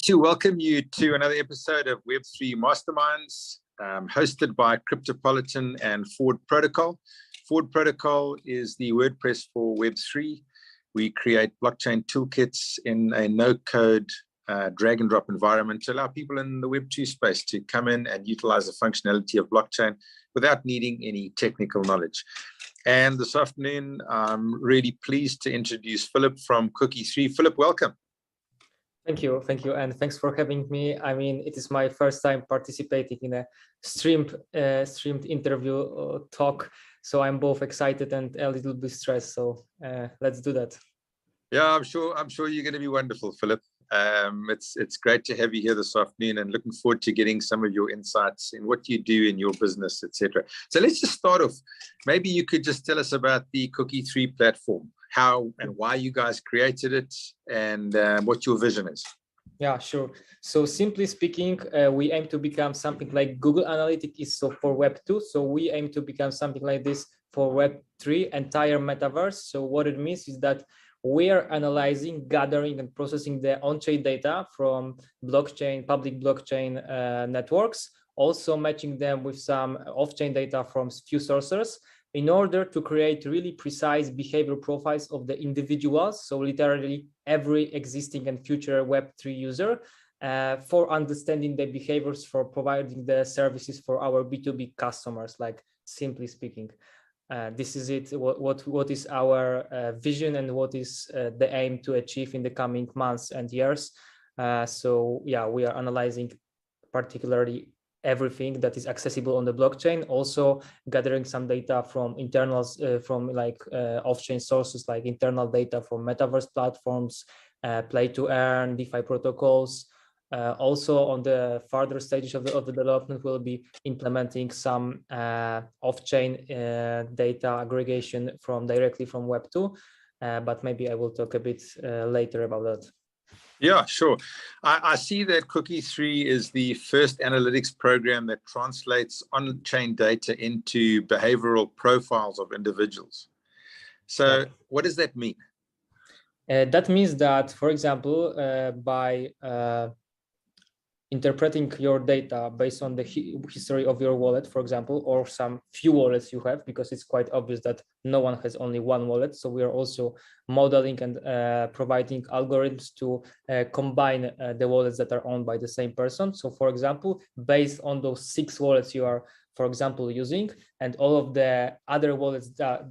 to welcome you to another episode of Web3 Masterminds, hosted by Cryptopolitan and Forward Protocol. Forward Protocol is the WordPress for Web3. We create blockchain toolkits in a no-code drag and drop environment to allow people in the Web2 space to come in and utilize the functionality of blockchain without needing any technical knowledge. And this afternoon, I'm really pleased to introduce Filip from Cookie3. Filip, welcome. Thank you, and thanks for having me. I mean, it is my first time participating in a streamed interview talk, so I'm both excited and a little bit stressed. So let's do that. Yeah, I'm sure you're going to be wonderful, Filip. It's great to have you here this afternoon, and looking forward to getting some of your insights in what you do in your business, etc. So let's just start off. Maybe you could just tell us about the Cookie3 platform, how and why you guys created it, and what your vision is. Yeah, sure. So simply speaking, we aim to become something like Google Analytics is for Web 2. So we aim to become something like this for Web 3, entire metaverse. So what it means is that we are analyzing, gathering, and processing the on-chain data from public blockchain networks, also matching them with some off-chain data from few sources in order to create really precise behavior profiles of the individuals. So literally every existing and future Web3 user for understanding the behaviors, for providing the services for our B2B customers, like simply speaking. This is it. What is our vision, and what is the aim to achieve in the coming months and years? So yeah, we are analyzing particularly everything that is accessible on the blockchain, also gathering some data from internals, from like off-chain sources, like internal data from metaverse platforms, play to earn, DeFi protocols. Also on the further stages of the development, we'll be implementing some off-chain data aggregation directly from Web 2, but maybe I will talk a bit later about that. Yeah, sure. I see that Cookie3 is the first analytics program that translates on-chain data into behavioral profiles of individuals. So yeah. What does that mean? That means that, for example, by interpreting your data based on the history of your wallet, for example, or some few wallets you have, because it's quite obvious that no one has only one wallet. So we are also modeling and providing algorithms to combine the wallets that are owned by the same person. So for example, based on those 6 wallets you are, for example, using, and all of the other wallets that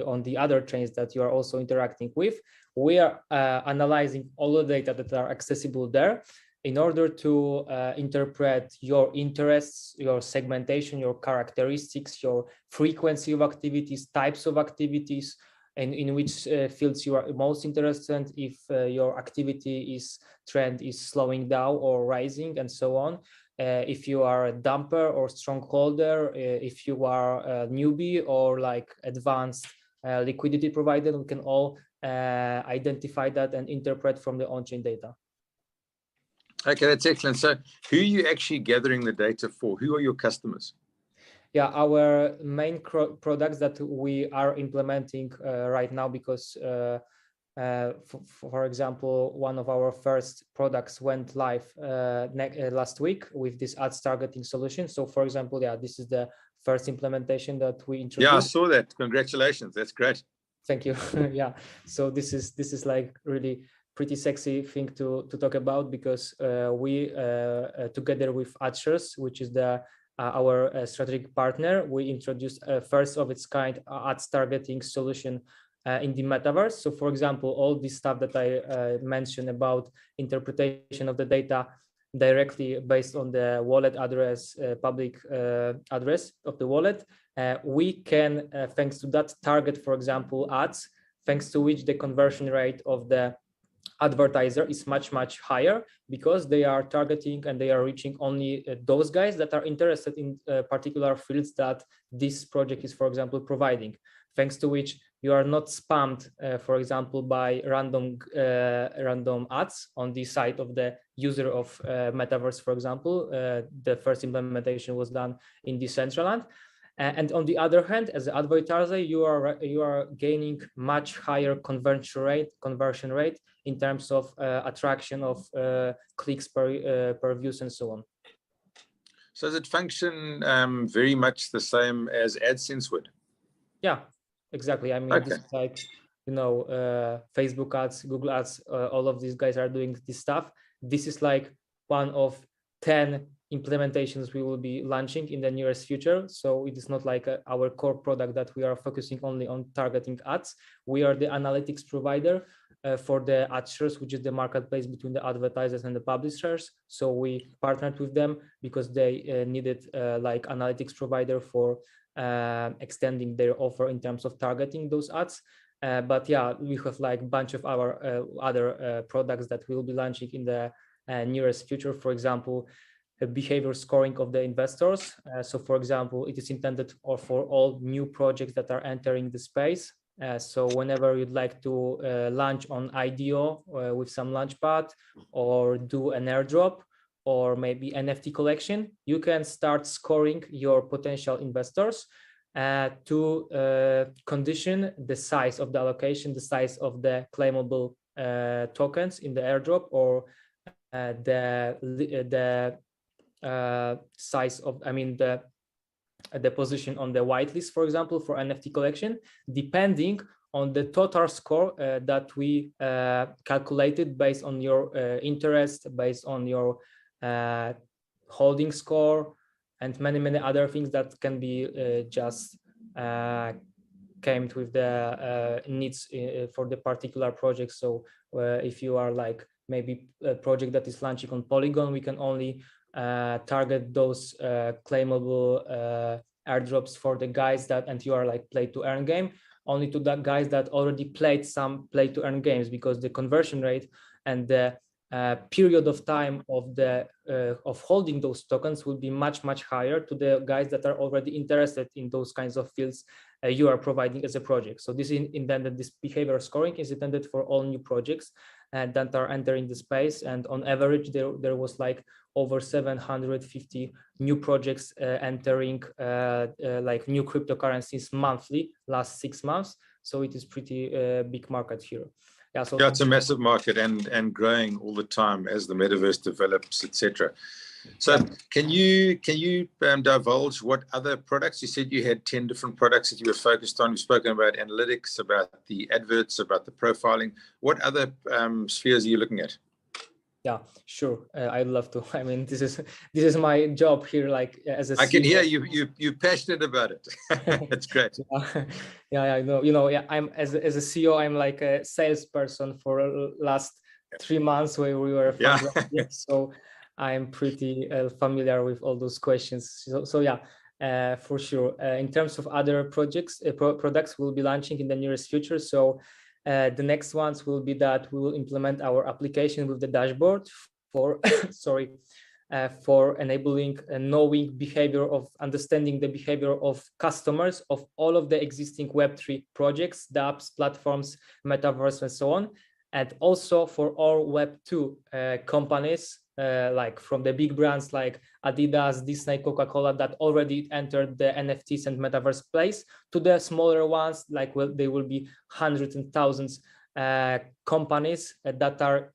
on the other chains that you are also interacting with, we are analyzing all the data that are accessible there, in order to interpret your interests, your segmentation, your characteristics, your frequency of activities, types of activities, and in which fields you are most interested, if your activity trend is slowing down or rising, and so on. If you are a dumper or strongholder, if you are a newbie or like advanced liquidity provider, we can all identify that and interpret from the on-chain data. Okay, that's excellent. So who are you actually gathering the data for? Who are your customers? Yeah, our main products that we are implementing right now, because for example, one of our first products went live last week with this ads targeting solution. So for example, yeah, this is the first implementation that we introduced. Yeah, I saw that. Congratulations. That's great. Thank you. Yeah. So this is like really pretty sexy thing to talk about, because we together with AdSense, which is our strategic partner, we introduced a first of its kind ads targeting solution in the metaverse. So for example, all this stuff that I mentioned about interpretation of the data directly based on the wallet address, public address of the wallet, we can, thanks to that, target, for example, ads, thanks to which the conversion rate of the advertiser is much higher, because they are targeting and they are reaching only those guys that are interested in particular fields that this project is, for example, providing, thanks to which you are not spammed, for example, by random ads on the side of the user of Metaverse, for example. The first implementation was done in Decentraland. And on the other hand, as an advertiser, you are gaining much higher conversion rate in terms of attraction of clicks per views and so on. So does it function very much the same as AdSense would? Yeah, exactly. I mean, okay. This is like, Facebook ads, Google ads, all of these guys are doing this stuff. This is like one of 10 implementations we will be launching in the nearest future. So it is not like our core product that we are focusing only on targeting ads. We are the analytics provider for the ad shares, which is the marketplace between the advertisers and the publishers. So we partnered with them because they needed like analytics provider for extending their offer in terms of targeting those ads. But yeah, we have like a bunch of our other products that we'll be launching in the nearest future. For example, behavior scoring of the investors. So for example, it is intended for all new projects that are entering the space. So whenever you'd like to launch on IDO with some launchpad or do an airdrop or maybe NFT collection, you can start scoring your potential investors to condition the size of the allocation, the size of the claimable tokens in the airdrop, or the size of, the position on the whitelist, for example, for NFT collection, depending on the total score that we calculated based on your interest, based on your holding score, and many other things that can be just came with the needs for the particular project. So if you are like maybe a project that is launching on Polygon, we can only target those claimable airdrops for the guys that, and you are like play to earn game, only to the guys that already played some play to earn games, because the conversion rate and the period of time of the of holding those tokens will be much higher to the guys that are already interested in those kinds of fields you are providing as a project. So this is intended, this behavior scoring is intended for all new projects that are entering the space. And on average, there was like over 750 new projects entering like new cryptocurrencies monthly last 6 months. So it is pretty big market here. Yeah, it's a massive market and growing all the time as the metaverse develops, etc. So yeah. Can you divulge what other products? You said you had 10 different products that you were focused on. We've spoken about analytics, about the adverts, about the profiling. What other spheres are you looking at? Yeah, sure. I'd love to. I mean, this is my job here. Like as a CEO. I can hear you're passionate about it. That's great. Yeah, I know. Yeah, I'm as a CEO. I'm like a salesperson for last 3 months where we were. Yeah. So I'm pretty familiar with all those questions. So yeah, for sure. In terms of other projects, products we'll be launching in the nearest future. So. The next ones will be that we will implement our application with the dashboard for, for enabling knowing behavior of understanding the behavior of customers of all of the existing Web3 projects, dApps, platforms, Metaverse, and so on. And also for all Web2 companies, like from the big brands like Adidas, Disney, Coca-Cola that already entered the NFTs and Metaverse place, to the smaller ones, like they will be hundreds and thousands companies that are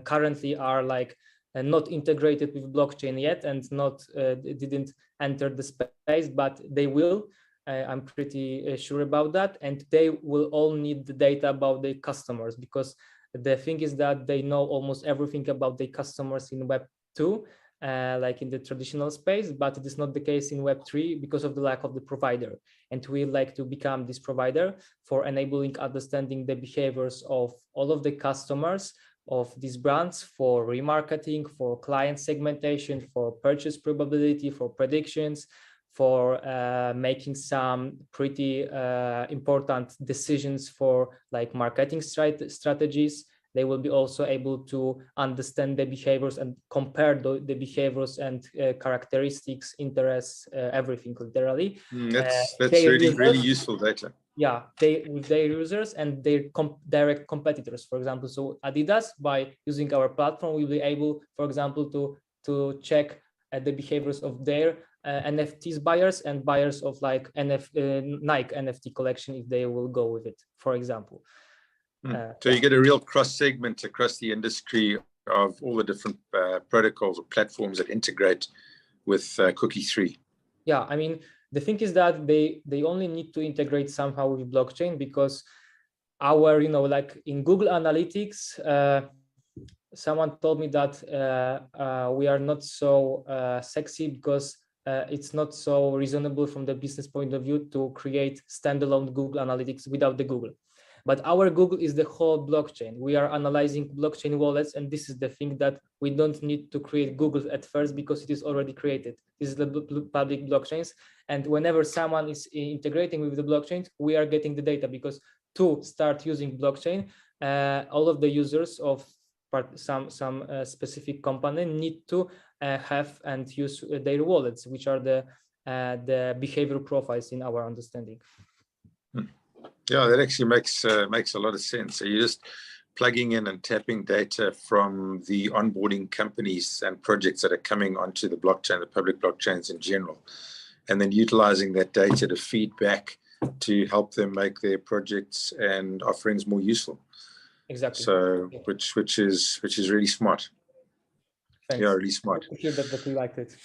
currently are like not integrated with blockchain yet and not didn't enter the space, but they will. I'm pretty sure about that, and they will all need the data about their customers, because the thing is that they know almost everything about their customers in Web2, like in the traditional space, but it is not the case in Web3 because of the lack of the provider. And we like to become this provider for enabling understanding the behaviors of all of the customers of these brands, for remarketing, for client segmentation, for purchase probability, for predictions, for making some pretty important decisions for like marketing strategies. They will be also able to understand the behaviors and compare the behaviors and characteristics, interests, everything literally. That's really useful data. Yeah, with their users and their direct competitors, for example. So Adidas, by using our platform, will be able, for example, to check the behaviors of their NFTs buyers and buyers of like Nike NFT collection if they will go with it, for example. So you get a real cross segment across the industry of all the different protocols or platforms that integrate with Cookie3. Yeah, I mean, the thing is that they only need to integrate somehow with blockchain, because our, like in Google Analytics, someone told me that we are not so sexy because it's not so reasonable from the business point of view to create standalone Google Analytics without the Google. But our Google is the whole blockchain. We are analyzing blockchain wallets, and this is the thing that we don't need to create Google at first because it is already created. This is the public blockchains. And whenever someone is integrating with the blockchain, we are getting the data, because to start using blockchain, all of the users of some specific company need to have and use their wallets, which are the behavior profiles in our understanding. Yeah, that actually makes a lot of sense. So you're just plugging in and tapping data from the onboarding companies and projects that are coming onto the blockchain, the public blockchains in general, and then utilizing that data to feed back to help them make their projects and offerings more useful. Exactly. So, which is really smart. Thanks. Yeah, really smart. I hear that we liked it.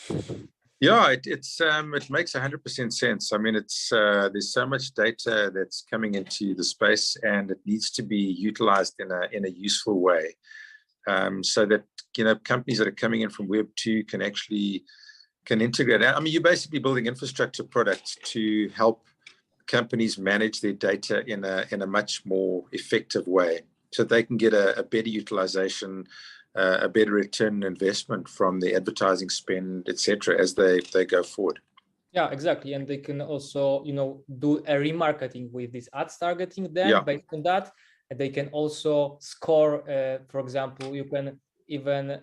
Yeah, it makes 100% sense. I mean, there's so much data that's coming into the space, and it needs to be utilized in a useful way, so that companies that are coming in from Web 2 can integrate. I mean, you're basically building infrastructure products to help companies manage their data in a much more effective way, so they can get a better utilization, a better return on investment from the advertising spend, etc., as they go forward. Yeah, exactly. And they can also, do a remarketing with this ads targeting then based on that. And they can also score, for example, you can even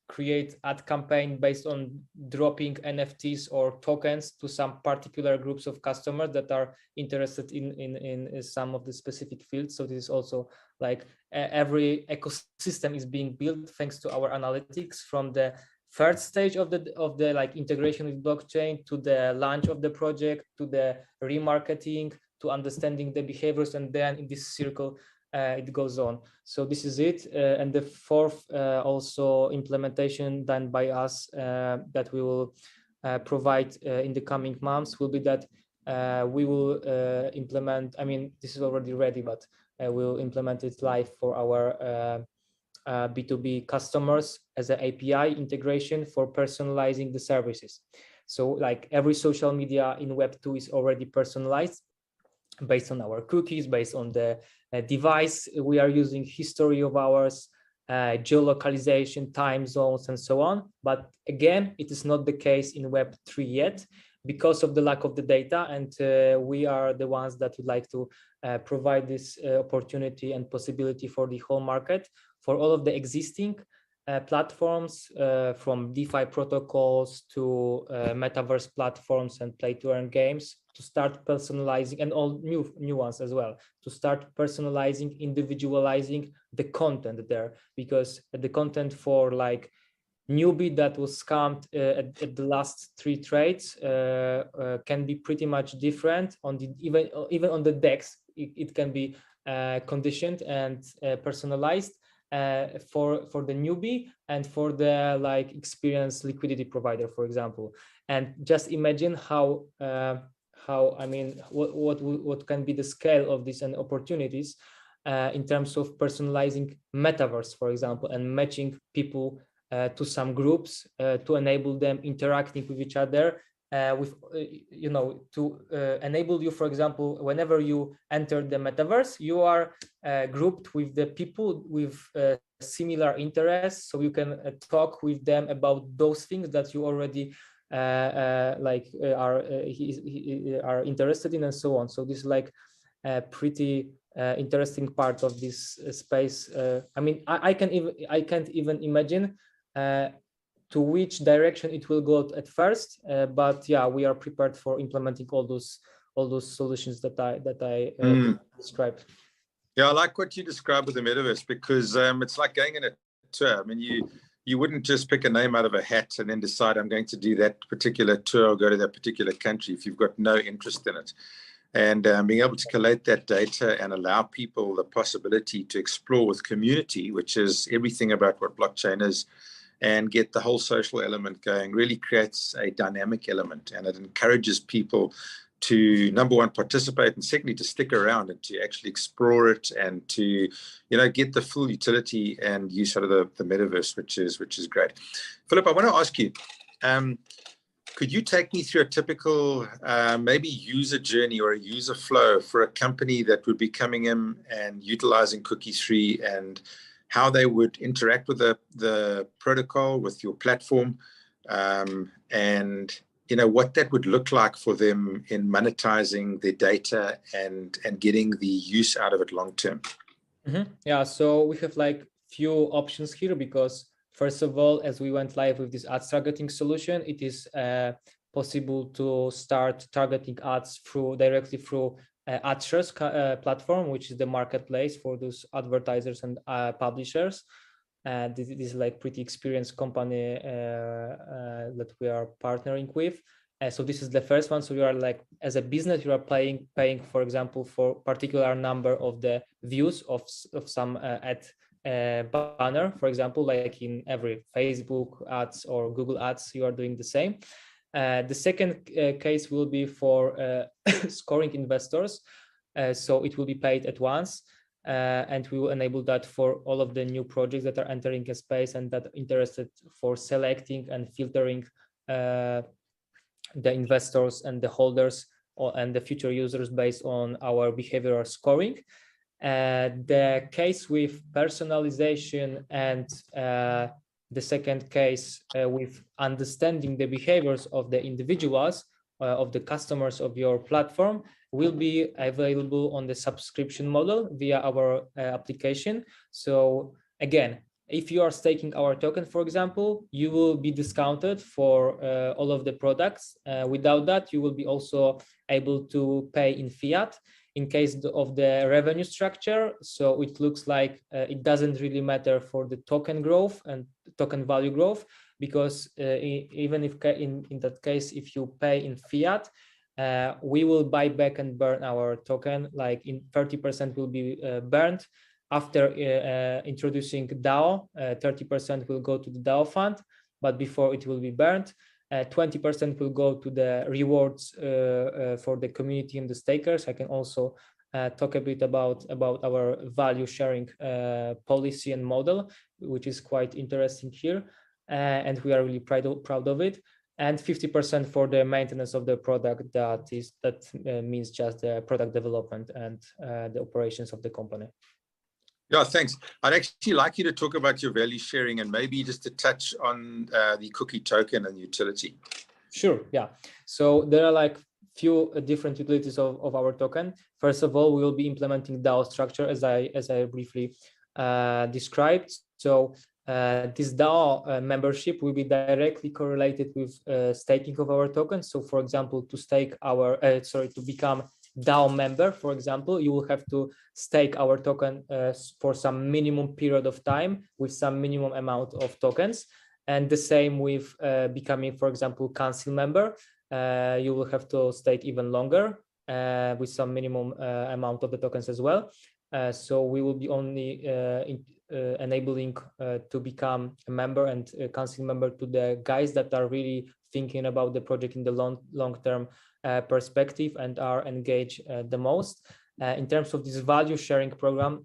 create ad campaign based on dropping NFTs or tokens to some particular groups of customers that are interested in some of the specific fields. So this is also like every ecosystem is being built thanks to our analytics, from the first stage of the like integration with blockchain to the launch of the project to the remarketing to understanding the behaviors, and then in this circle it goes on. So this is it. And the fourth also implementation done by us that we will provide in the coming months will be that we will implement, I mean, this is already ready, but we'll implement it live for our B2B customers as an API integration for personalizing the services. So like every social media in Web 2 is already personalized based on our cookies, based on the device we are using, history of ours, geolocalization, time zones, and so on. But again, it is not the case in Web 3 yet because of the lack of the data. And we are the ones that would like to provide this opportunity and possibility for the whole market, for all of the existing platforms, from DeFi protocols to Metaverse platforms and play-to-earn games, to start personalizing, and all new ones as well, to start personalizing, individualizing the content there, because the content for like newbie that was scammed at the last 3 trades can be pretty much different on the even on the DEX. It can be conditioned and personalized for the newbie and for the like experienced liquidity provider, for example. And just imagine how I mean, what can be the scale of this and opportunities in terms of personalizing Metaverse, for example, and matching people to some groups to enable them interacting with each other, with to enable you, for example, whenever you enter the Metaverse, you are grouped with the people with similar interests, so you can talk with them about those things that you already are interested in, and so on. So this is like a pretty interesting part of this space. I mean, I can't even imagine to which direction it will go at first, but yeah, we are prepared for implementing all those solutions that I described. Yeah, I like what you described with the Metaverse, because it's like going in a tour. I mean, you wouldn't just pick a name out of a hat and then decide I'm going to do that particular tour or go to that particular country if you've got no interest in it. And being able to collate that data and allow people the possibility to explore with community, which is everything about what blockchain is, and get the whole social element going, really creates a dynamic element, and it encourages people to, number one, participate, and secondly, to stick around and to actually explore it and to, get the full utility and use out of the metaverse, which is great. Filip, I want to ask you, could you take me through a typical maybe user journey or a user flow for a company that would be coming in and utilizing Cookie3, and how they would interact with the protocol, with your platform, and what that would look like for them in monetizing their data and getting the use out of it long term? Yeah, so we have like few options here, because first of all, as we went live with this ads targeting solution, it is possible to start targeting ads directly through AdSense platform, which is the marketplace for those advertisers and publishers. This is like pretty experienced company that we are partnering with. So this is the first one. So you are like, as a business, you are paying, for example, for particular number of the views of some ad banner, for example, like in every Facebook ads or Google ads, you are doing the same. The second case will be for scoring investors. So it will be paid at once. And we will enable that for all of the new projects that are entering a space and that are interested for selecting and filtering the investors and the holders and the future users based on our behavioral scoring. The case with personalization and the second case with understanding the behaviors of the individuals, of the customers of your platform, will be available on the subscription model via our application. So again, if you are staking our token, for example, you will be discounted for all of the products. Without that, you will be also able to pay in fiat in case of the revenue structure. So it looks like it doesn't really matter for the token growth and token value growth, because even if in that case, if you pay in fiat, we will buy back and burn our token, like in 30% will be burned. After introducing DAO, 30% will go to the DAO fund, but before it will be burned. 20% will go to the rewards for the community and the stakers. I can also talk a bit about our value sharing policy and model, which is quite interesting here, and we are really proud of it. And 50% for the maintenance of the product. That means just the product development and the operations of the company. Yeah, thanks. I'd actually like you to talk about your value sharing and maybe just to touch on the cookie token and utility. Sure, yeah. So there are like few different utilities of our token. First of all, we will be implementing DAO structure as I briefly described. So this DAO membership will be directly correlated with staking of our token. So for example, to stake our, to become DAO member, for example, you will have to stake our token for some minimum period of time with some minimum amount of tokens. And the same with becoming, for example, council member. You will have to stake even longer with some minimum amount of the tokens as well. So we will be only enabling to become a member and a council member to the guys that are really thinking about the project in the long-term perspective and are engaged the most. In terms of this value sharing program,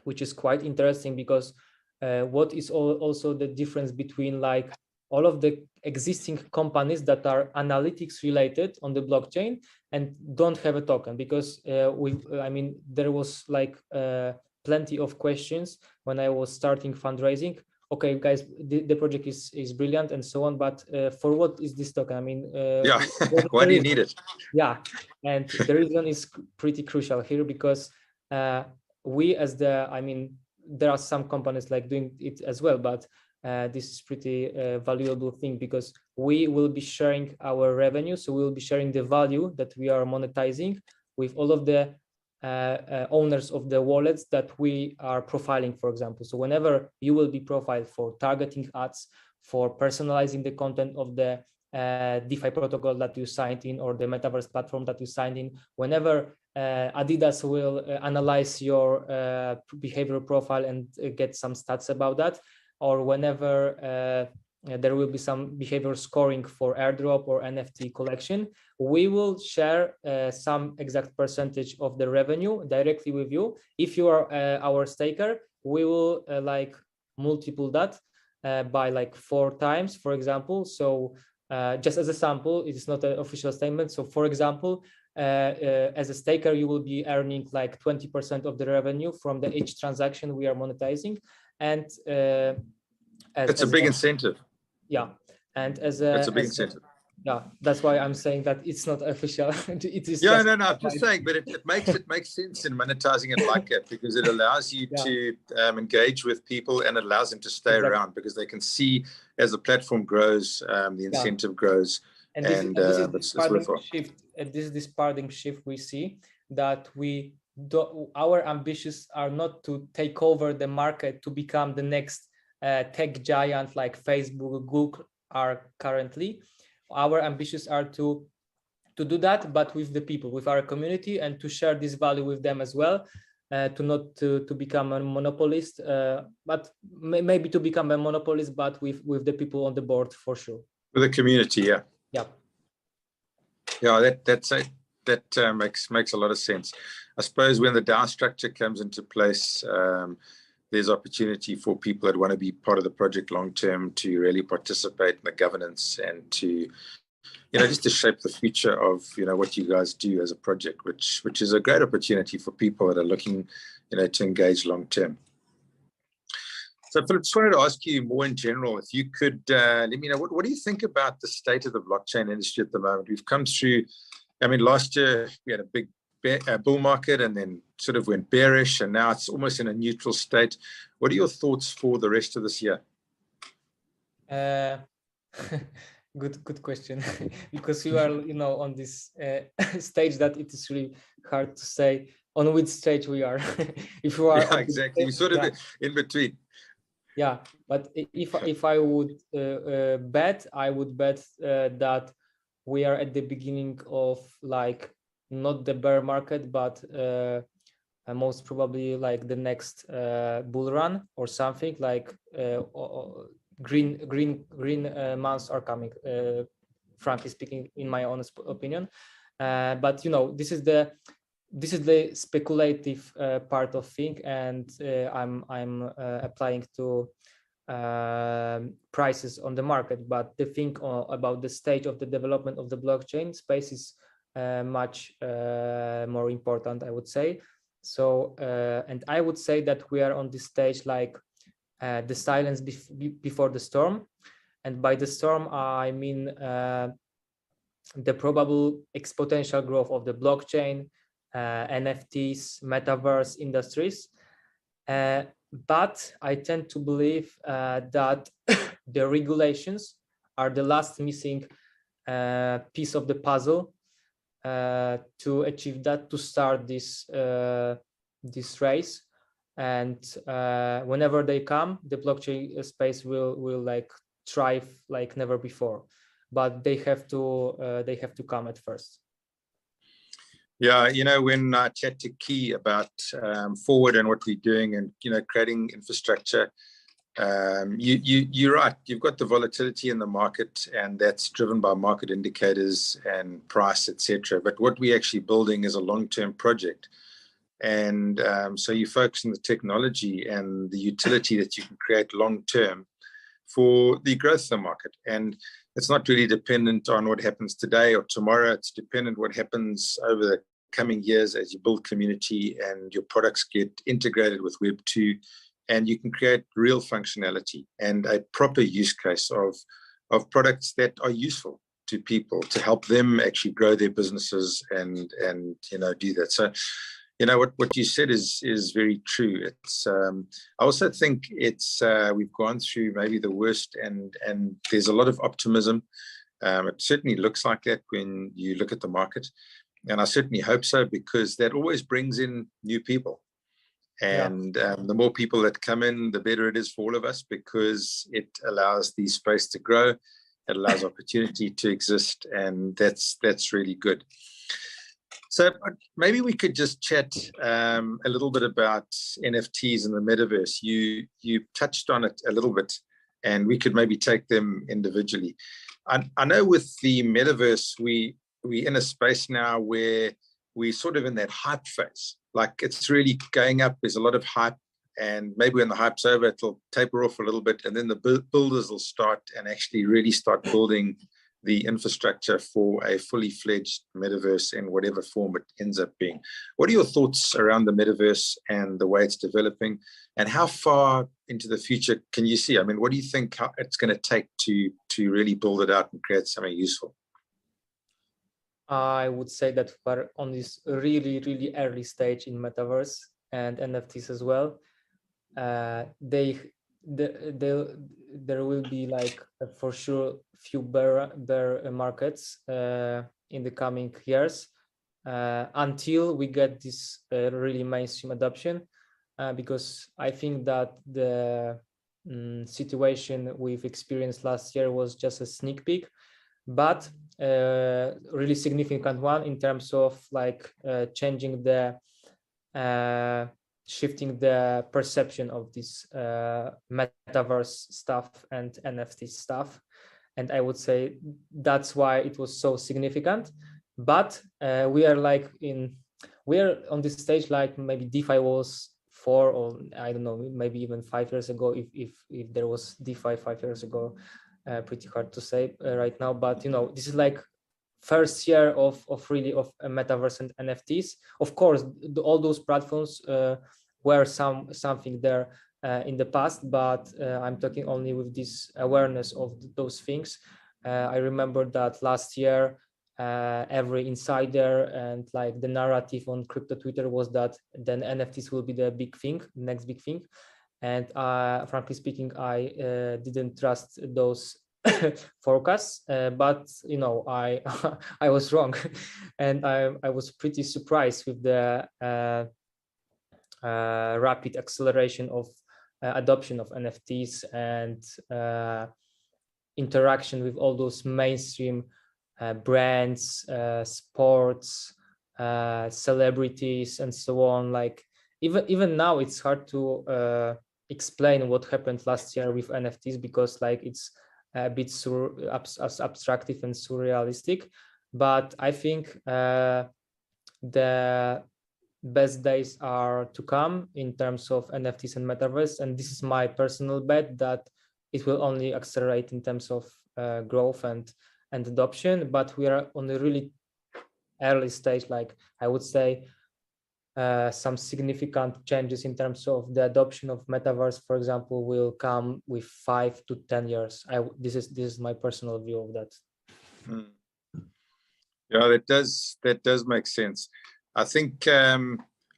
which is quite interesting, because what is also the difference between like all of the existing companies that are analytics related on the blockchain and don't have a token, because there was like plenty of questions when I was starting fundraising. Okay, guys, the project is brilliant and so on, but for what is this token? I mean, yeah, why do you need it? Yeah, and the reason is pretty crucial here, because we as the, there are some companies like doing it as well, but this is pretty valuable thing, because we will be sharing our revenue. So we will be sharing the value that we are monetizing with all of the owners of the wallets that we are profiling, for example. So whenever you will be profiled for targeting ads, for personalizing the content of the DeFi protocol that you signed in, or the Metaverse platform that you signed in, whenever Adidas will analyze your behavioral profile and get some stats about that, or whenever there will be some behavior scoring for airdrop or NFT collection, we will share some exact percentage of the revenue directly with you. If you are our staker, we will like multiple that by like 4 times, for example. So just as a sample, it is not an official statement. So for example, as a staker, you will be earning like 20% of the revenue from the each transaction we are monetizing. And it's a big incentive. Yeah, and that's a big incentive. Yeah, that's why I'm saying that it's not official. It is. Yeah, no, I'm just saying, but it makes sense in monetizing it like that, because it allows you to engage with people, and it allows them to stay around, because they can see as the platform grows, the incentive grows, and this is paradigm shift. This is this paradigm shift we see, that our ambitions are not to take over the market to become the next tech giant like Facebook, Google are currently. Our ambitions are to do that, but with the people, with our community, and to share this value with them as well. To become a monopolist, but maybe to become a monopolist, but with the people on the board, for sure. With the community, yeah. That makes a lot of sense. I suppose when the DAO structure comes into place, there's opportunity for people that want to be part of the project long term to really participate in the governance, and to, just to shape the future of, what you guys do as a project, which is a great opportunity for people that are looking, to engage long term. So Philip, just wanted to ask you more in general, if you could let me know, what do you think about the state of the blockchain industry at the moment? We've come through, last year we had a big bull market, and then sort of went bearish, and now it's almost in a neutral state. What are your thoughts for the rest of this year? Good question, because you are on this stage that it is really hard to say on which stage we are. If you are exactly, we're sort of in between. Yeah, but if I would bet, I would bet that we are at the beginning of like not the bear market, but most probably like the next bull run or something, like green months are coming, frankly speaking, in my honest opinion. But this is the speculative part of thing, and I'm applying to prices on the market. But the thing about the stage of the development of the blockchain space is much more important, I would say. So and I would say that we are on this stage like the silence before the storm. And by the storm, I mean the probable exponential growth of the blockchain, NFTs, metaverse industries. But I tend to believe that the regulations are the last missing piece of the puzzle to achieve that, to start this race. And whenever they come, the blockchain space will like thrive like never before. But they have to come at first. Yeah, when I chat to Key about Forward and what we're doing, and creating infrastructure, you're right. You've got the volatility in the market, and that's driven by market indicators and price, etc. But what we're actually building is a long-term project, and so you focus on the technology and the utility that you can create long-term for the growth of the market. And it's not really dependent on what happens today or tomorrow. It's dependent what happens over the coming years as you build community and your products get integrated with Web 2, and you can create real functionality and a proper use case of products that are useful to people to help them actually grow their businesses and do that. So what you said is very true. It's I also think it's we've gone through maybe the worst, and there's a lot of optimism. It certainly looks like that when you look at the market. And I certainly hope so, because that always brings in new people. And the more people that come in, the better it is for all of us, because it allows the space to grow. It allows opportunity to exist. And that's really good. So maybe we could just chat a little bit about NFTs and the metaverse. You touched on it a little bit, and we could maybe take them individually. I know with the metaverse, we're in a space now where we're sort of in that hype phase. Like, it's really going up. There's a lot of hype, and maybe when the hype's over, it'll taper off a little bit, and then the builders will start and actually really start building the infrastructure for a fully fledged metaverse in whatever form it ends up being. What are your thoughts around the metaverse and the way it's developing, and how far into the future can you see? I mean, what do you think it's going to take to really build it out and create something useful? I would say that we're on this really, really early stage in metaverse and NFTs as well. There will be, like, for sure, few bear markets in the coming years until we get this really mainstream adoption, because I think that the situation we've experienced last year was just a sneak peek, but really significant one in terms of, like, changing the shifting the perception of this metaverse stuff and NFT stuff. And I would say that's why it was so significant. But we are on this stage, like maybe DeFi was 4, or I don't know, maybe even 5 years ago, if there was DeFi 5 years ago. Pretty hard to say right now, but this is like first year of metaverse and NFTs. Of course, all those platforms were something there in the past, but I'm talking only with this awareness of those things. I remember that last year, every insider and, like, the narrative on crypto Twitter was that then NFTs will be the big thing, next big thing. And frankly speaking, I didn't trust those forecasts, but I I was wrong, and I was pretty surprised with the rapid acceleration of adoption of NFTs and interaction with all those mainstream brands, sports, celebrities, and so on. Like, even now, it's hard to explain what happened last year with NFTs, because, like, it's a bit abstractive and surrealistic. But I think the best days are to come in terms of NFTs and metaverse, and this is my personal bet that it will only accelerate in terms of growth and adoption. But we are on a really early stage. Like, I would say some significant changes in terms of the adoption of metaverse, for example, will come with 5 to 10 years. This is my personal view of that. Yeah, that does make sense. I think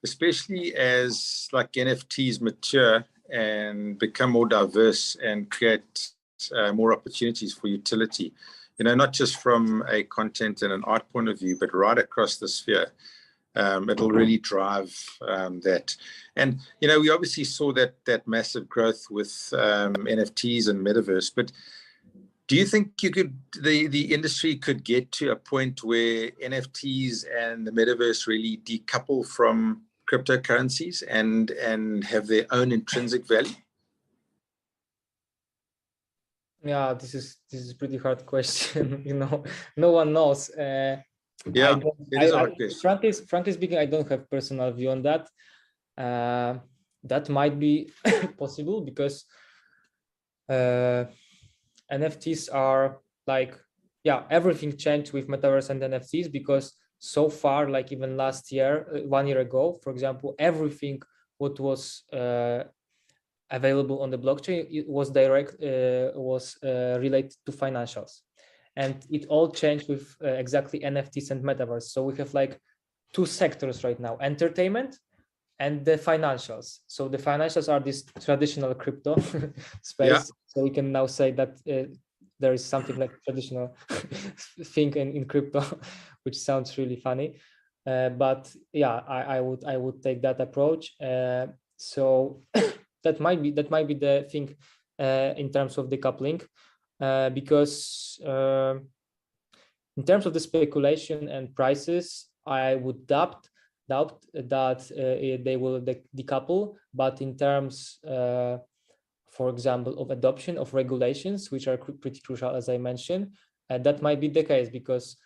especially as, like, NFTs mature and become more diverse and create more opportunities for utility, not just from a content and an art point of view, but right across the sphere. It'll really drive that. And, we obviously saw that massive growth with NFTs and metaverse, but do you think the industry could get to a point where NFTs and the metaverse really decouple from cryptocurrencies and have their own intrinsic value? Yeah, this is pretty hard question. No one knows. Yeah, it is a hard question. Frankly speaking, I don't have personal view on that. That might be possible, because NFTs are like, everything changed with metaverse and NFTs, because so far, like even last year, 1 year ago, for example, everything what was available on the blockchain, it was related to financials. And it all changed with exactly NFTs and metaverse. So we have like 2 sectors right now: entertainment and the financials. So the financials are this traditional crypto space. Yeah. So we can now say that there is something like traditional thing in crypto, which sounds really funny. But yeah, I would take that approach. So that might be the thing in terms of decoupling, because in terms of the speculation and prices, I would doubt that they will decouple. But in terms, for example, of adoption of regulations, which are pretty crucial, as I mentioned, that might be the case, because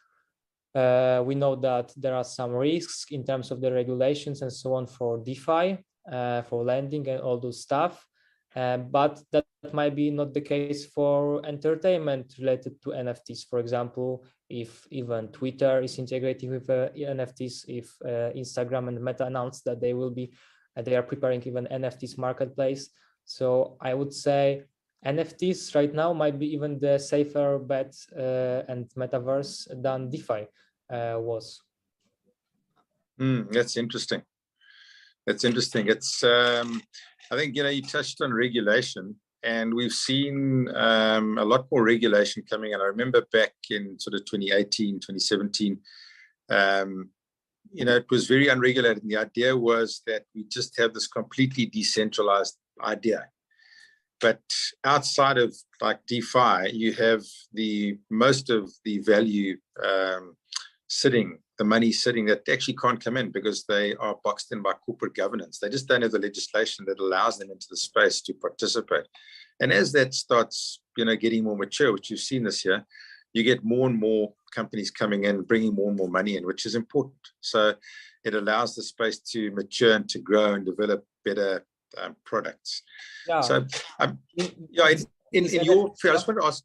we know that there are some risks in terms of the regulations and so on for DeFi, for lending and all those stuff. But that might be not the case for entertainment related to NFTs. For example, if even Twitter is integrating with NFTs, if Instagram and Meta announced that they are preparing even NFTs marketplace. So I would say NFTs right now might be even the safer bet and metaverse than DeFi was. That's interesting. That's interesting. It's I think, you touched on regulation, and we've seen a lot more regulation coming in. I remember back in sort of 2018, 2017, it was very unregulated. And the idea was that we just have this completely decentralized idea. But outside of like DeFi, you have most of the value the money sitting that actually can't come in because they are boxed in by corporate governance. They just don't have the legislation that allows them into the space to participate. And as that starts, getting more mature, which you've seen this year, you get more and more companies coming in, bringing more and more money in, which is important. So it allows the space to mature and to grow and develop better products. Yeah. So, in your, I just want to ask,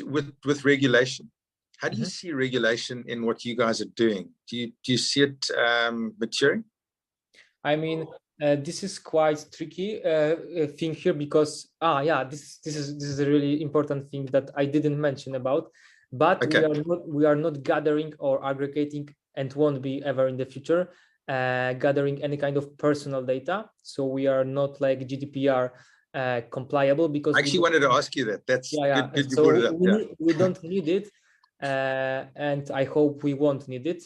with regulation, how do you see regulation in what you guys are doing? Do you see it maturing? I mean, this is quite tricky thing here, because this is a really important thing that I didn't mention about. But okay, we are not gathering or aggregating, and won't be ever in the future, gathering any kind of personal data. So we are not like GDPR compliable, because I actually wanted to ask you that. That's good you so brought it up. We don't need it. And I hope we won't need it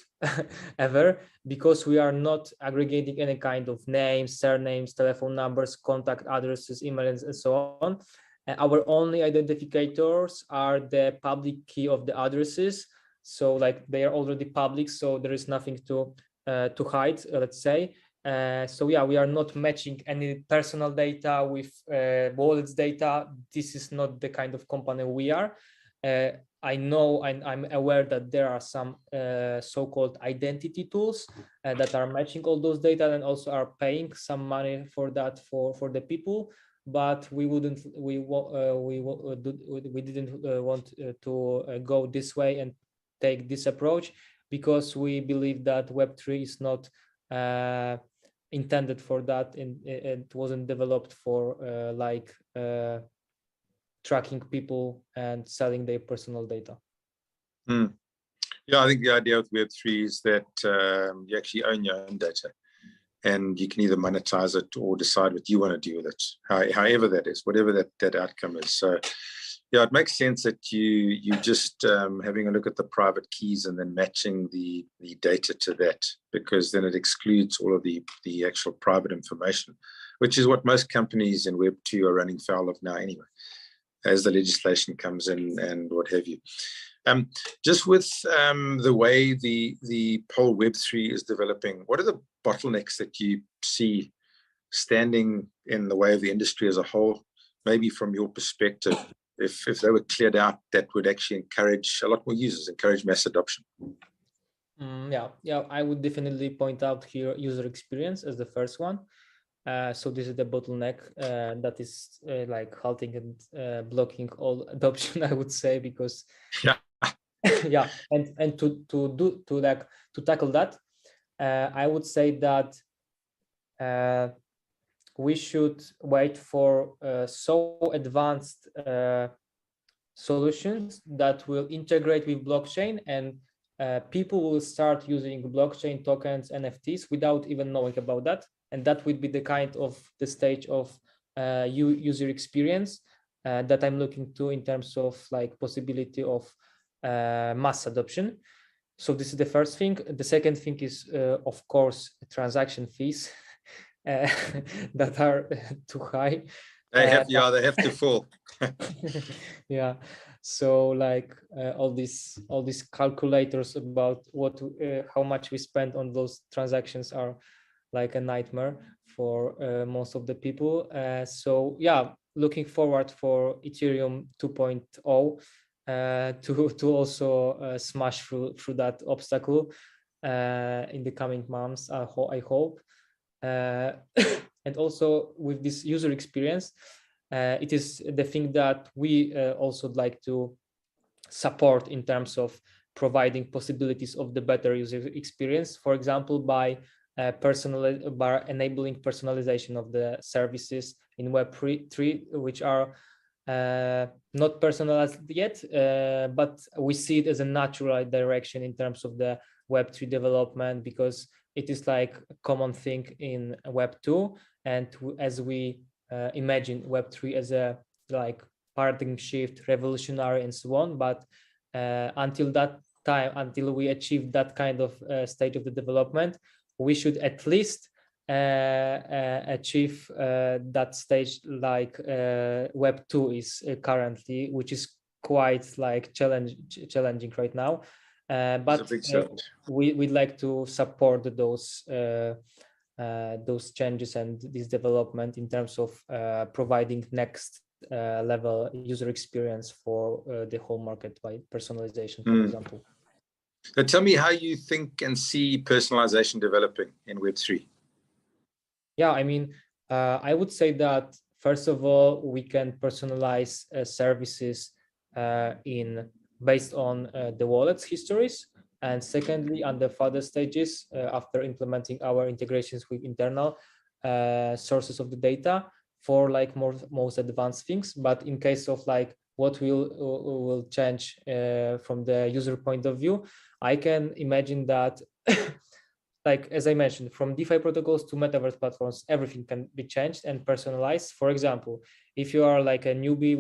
ever, because we are not aggregating any kind of names, surnames, telephone numbers, contact addresses, emails, and so on. Our only identifiers are the public key of the addresses. So like they are already public, so there is nothing to hide, let's say. So yeah, we are not matching any personal data with wallets data. This is not the kind of company we are. I know, and I'm aware that there are some so-called identity tools that are matching all those data, and also are paying some money for that for the people. But we didn't want to go this way and take this approach, because we believe that Web3 is not intended for that, and it wasn't developed for tracking people and selling their personal data. Yeah, I think the idea with Web3 is that you actually own your own data, and you can either monetize it or decide what you want to do with it, however that is, whatever that outcome is. So yeah, it makes sense that you just having a look at the private keys and then matching the data to that, because then it excludes all of the actual private information, which is what most companies in Web2 are running foul of now anyway, as the legislation comes in and what have you. Just with the way the whole Web3 is developing, what are the bottlenecks that you see standing in the way of the industry as a whole? Maybe from your perspective, if they were cleared out, that would actually encourage a lot more users, encourage mass adoption. Yeah, I would definitely point out here user experience as the first one. So this is the bottleneck that is like halting and blocking all adoption, I would say, because yeah, and to tackle that, I would say that we should wait for so advanced solutions that will integrate with blockchain, and people will start using blockchain tokens, NFTs, without even knowing about that. And that would be the kind of the stage of user experience that I'm looking to in terms of like possibility of mass adoption. So this is the first thing. The second thing is, of course, transaction fees that are too high. They have, they have to fall. Yeah. So like all these calculators about how much we spend on those transactions are like a nightmare for most of the people. So yeah, looking forward for Ethereum 2.0 to also smash through that obstacle in the coming months. I hope. And also with this user experience, it is the thing that we also like to support in terms of providing possibilities of the better user experience. For example, by enabling personalization of the services in Web3, which are not personalized yet, but we see it as a natural direction in terms of the Web3 development, because it is like a common thing in Web2, and as we imagine Web3 as a like paradigm shift, revolutionary, and so on. But until that time, until we achieve that kind of stage of the development, we should at least achieve that stage like Web2 is currently, which is quite like challenging right now. But we'd like to support those changes and this development in terms of providing next level user experience for the whole market by personalization, for example. So tell me how you think and see personalization developing in Web3. Yeah, I mean, I would say that first of all, we can personalize services based on the wallet's histories. And secondly, on the further stages, after implementing our integrations with internal sources of the data for like most advanced things. But in case of like what will change from the user point of view, I can imagine that like, as I mentioned, from DeFi protocols to Metaverse platforms, everything can be changed and personalized. For example, if you are like a newbie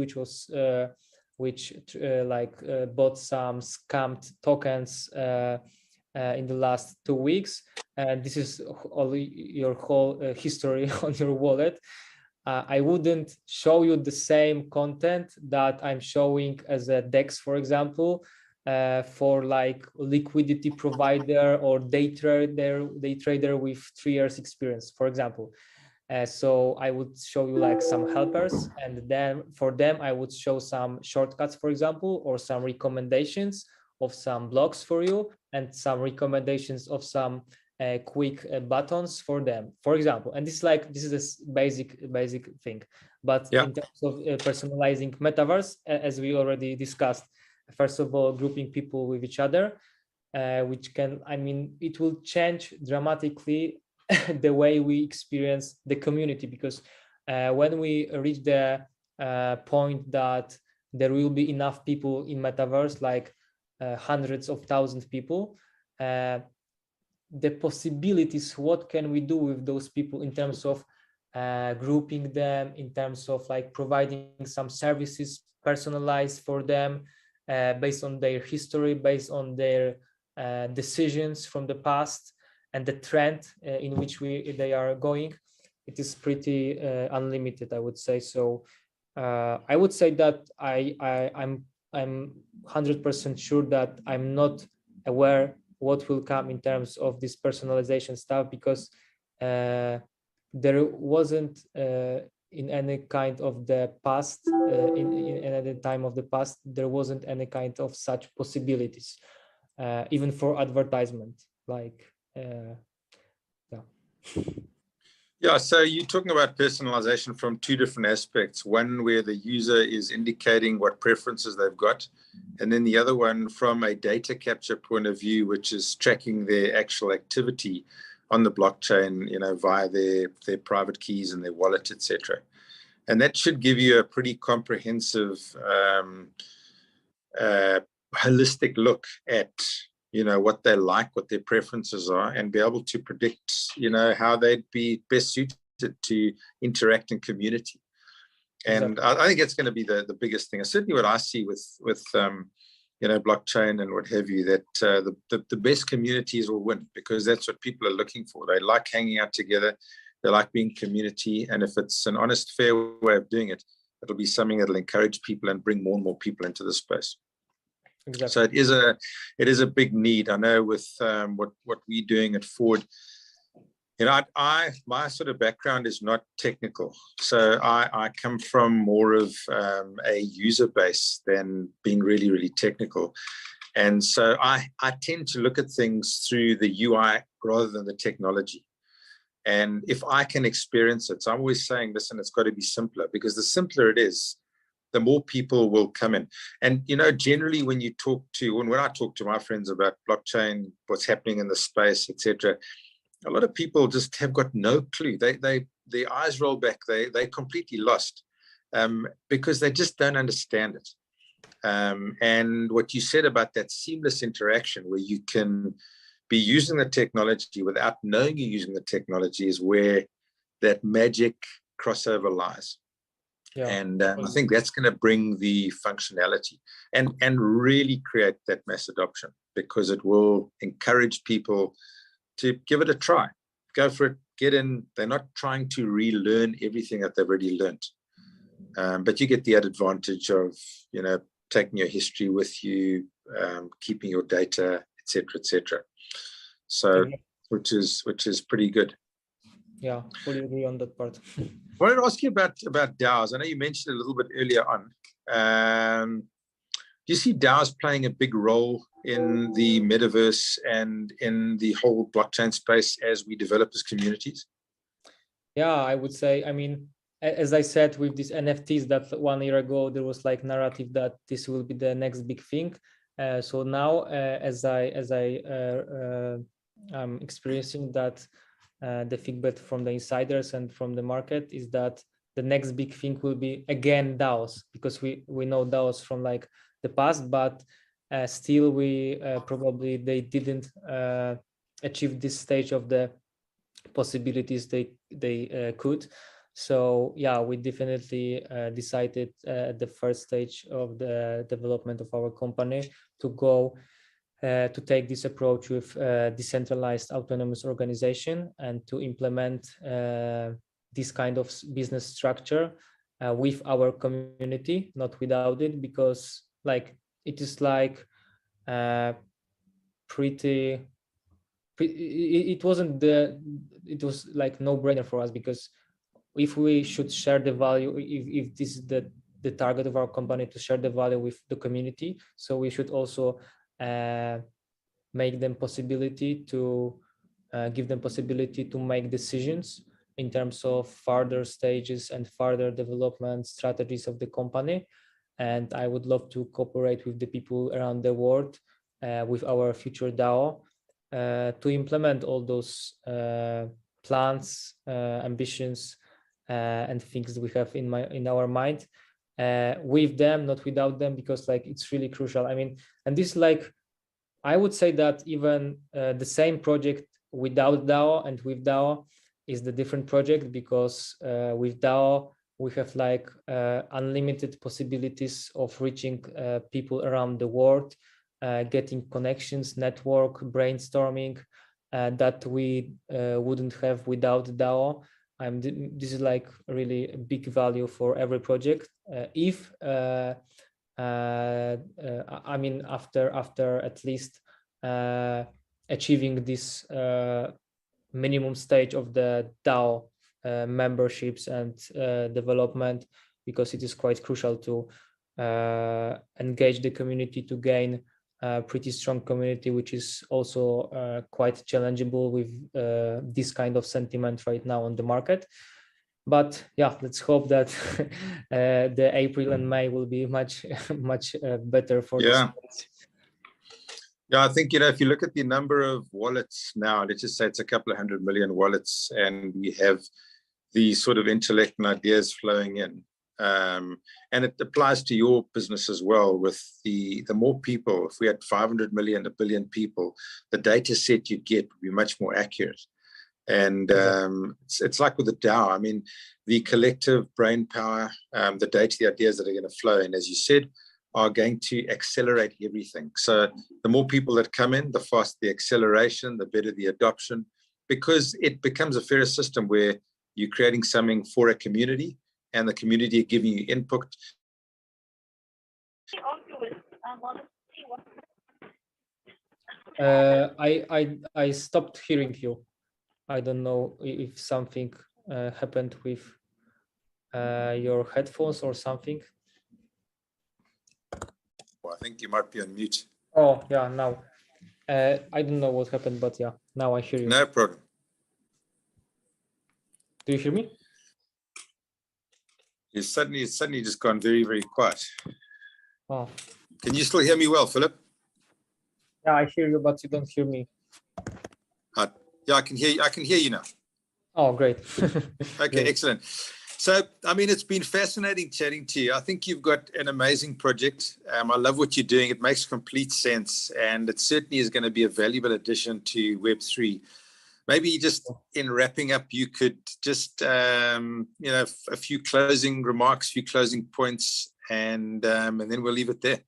bought some scammed tokens in the last 2 weeks, and this is all your whole history on your wallet, I wouldn't show you the same content that I'm showing as a DEX, for example, for like liquidity provider or day trader with 3 years experience, for example. So I would show you like some helpers, and then for them I would show some shortcuts, for example, or some recommendations of some blocks for you, and some recommendations of some quick buttons for them, for example. And this is a basic thing. But in terms of personalizing Metaverse, as we already discussed, first of all, grouping people with each other, which can, I mean, it will change dramatically the way we experience the community, because when we reach the point that there will be enough people in Metaverse, like hundreds of thousands of people, the possibilities, what can we do with those people in terms of grouping them, in terms of like providing some services personalized for them, based on their history, based on their decisions from the past, and the trend in which they are going. It is pretty unlimited, I would say. So I would say that I'm 100% sure that I'm not aware what will come in terms of this personalization stuff, because there wasn't in any kind of the past, in any time of the past, there wasn't any kind of such possibilities, even for advertisement, like yeah. So you're talking about personalization from two different aspects. One where the user is indicating what preferences they've got, and then the other one from a data capture point of view, which is tracking their actual activity on the blockchain, via their private keys and their wallet, etc. And that should give you a pretty comprehensive, holistic look at, what they like, what their preferences are, and be able to predict, how they'd be best suited to interact in community. And exactly. I think it's going to be the biggest thing. Certainly what I see with blockchain and what have you, that the best communities will win, because that's what people are looking for. They like hanging out together. They like being community. And if it's an honest, fair way of doing it, it'll be something that'll encourage people and bring more and more people into the space. Exactly. So it is a big need. I know with what we're doing at Ford, my sort of background is not technical. So I come from more of a user base than being really, really technical. And so I tend to look at things through the UI rather than the technology. And if I can experience it, so I'm always saying, listen, it's got to be simpler, because the simpler it is, the more people will come in. And, generally when I talk to my friends about blockchain, what's happening in the space, etc., a lot of people just have got no clue. Their eyes roll back. They're completely lost because they just don't understand it. And what you said about that seamless interaction, where you can be using the technology without knowing you're using the technology, is where that magic crossover lies. Yeah. And I think that's going to bring the functionality and really create that mass adoption, because it will encourage people to give it a try, go for it, get in. They're not trying to relearn everything that they've already learned, but you get the added advantage of taking your history with you, keeping your data, etc. So which is pretty good. Yeah, fully agree on that part. I wanted to ask you about DAOs. I know you mentioned it a little bit earlier on. Do you see DAOs playing a big role in the metaverse and in the whole blockchain space as we develop as communities? Yeah, I would say, as I said, with these NFTs, that 1 year ago, there was like narrative that this will be the next big thing. So now, as I'm experiencing that, the feedback from the insiders and from the market is that the next big thing will be again DAOs, because we know DAOs from like the past, but still probably they didn't achieve this stage of the possibilities they could. So yeah, we definitely decided at the first stage of the development of our company to go to take this approach with decentralized autonomous organization and to implement this kind of business structure with our community, not without it, because like it is like it was like no-brainer for us, because if we should share the value, if this is the target of our company, to share the value with the community, so we should also make them possibility to give them possibility to make decisions in terms of further stages and further development strategies of the company. And I would love to cooperate with the people around the world with our future DAO to implement all those plans, ambitions, and things we have in our mind with them, not without them, because like it's really crucial. And this like, I would say that even the same project without DAO and with DAO is the different project, because with DAO we have like unlimited possibilities of reaching people around the world, getting connections, network, brainstorming that we wouldn't have without DAO. This is like really a big value for every project. After at least achieving this minimum stage of the DAO memberships and development, because it is quite crucial to engage the community, to gain a pretty strong community, which is also quite challengeable with this kind of sentiment right now on the market. But yeah, let's hope that the April and May will be much better for this. Yeah, I think, if you look at the number of wallets now, let's just say it's a couple of 100 million wallets, and we have these sort of intellect and ideas flowing in. And it applies to your business as well. With the more people, if we had 500 million, 1 billion people, the data set you get would be much more accurate. And it's like with the DAO. The collective brain power, the data, the ideas that are going to flow in, as you said, are going to accelerate everything. So the more people that come in, the faster the acceleration, the better the adoption, because it becomes a fairer system where you're creating something for a community and the community are giving you input. I stopped hearing you. I don't know if something happened with your headphones or something. Well, I think you might be on mute. Oh, yeah, now. I don't know what happened, but yeah, now I hear you. No problem. Do you hear me? It's suddenly just gone very, very quiet. Oh. Can you still hear me well, Philip? Yeah, I hear you, but you don't hear me. Yeah, I can hear you. I can hear you now. Oh, great. Okay, Great. excellent. So, I mean, it's been fascinating chatting to you. I think you've got an amazing project. I love what you're doing. It makes complete sense. And it certainly is going to be a valuable addition to Web3. Maybe just in wrapping up, you could just, a few closing remarks, few closing points, and then we'll leave it there.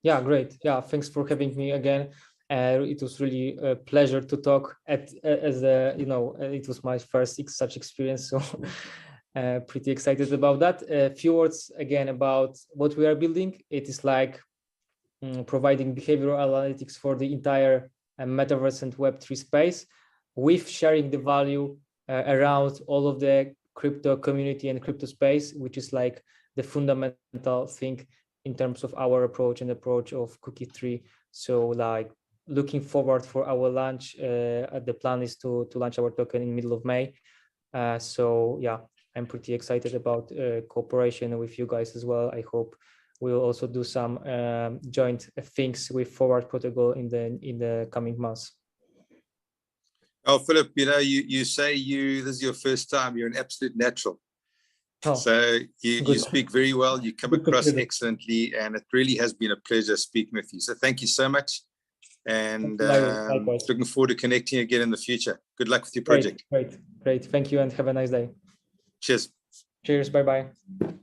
Yeah, great. Yeah, thanks for having me again. It was really a pleasure to talk it was my first such experience. So pretty excited about that. A few words again about what we are building. It is like providing behavioral analytics for the entire Metaverse and Web3 space, with sharing the value around all of the crypto community and crypto space, which is like the fundamental thing in terms of our approach and approach of Cookie3. So like looking forward for our launch. The plan is to launch our token in middle of May. So yeah, I'm pretty excited about cooperation with you guys as well. I hope we'll also do some joint things with Forward Protocol in the coming months. Oh, Philip, you say this is your first time. You're an absolute natural. Oh, so you speak very well. You come across excellently, and it really has been a pleasure speaking with you. So thank you so much. And looking forward to connecting again in the future. Good luck with your project. Great. Thank you and have a nice day. Cheers. Cheers. Bye-bye.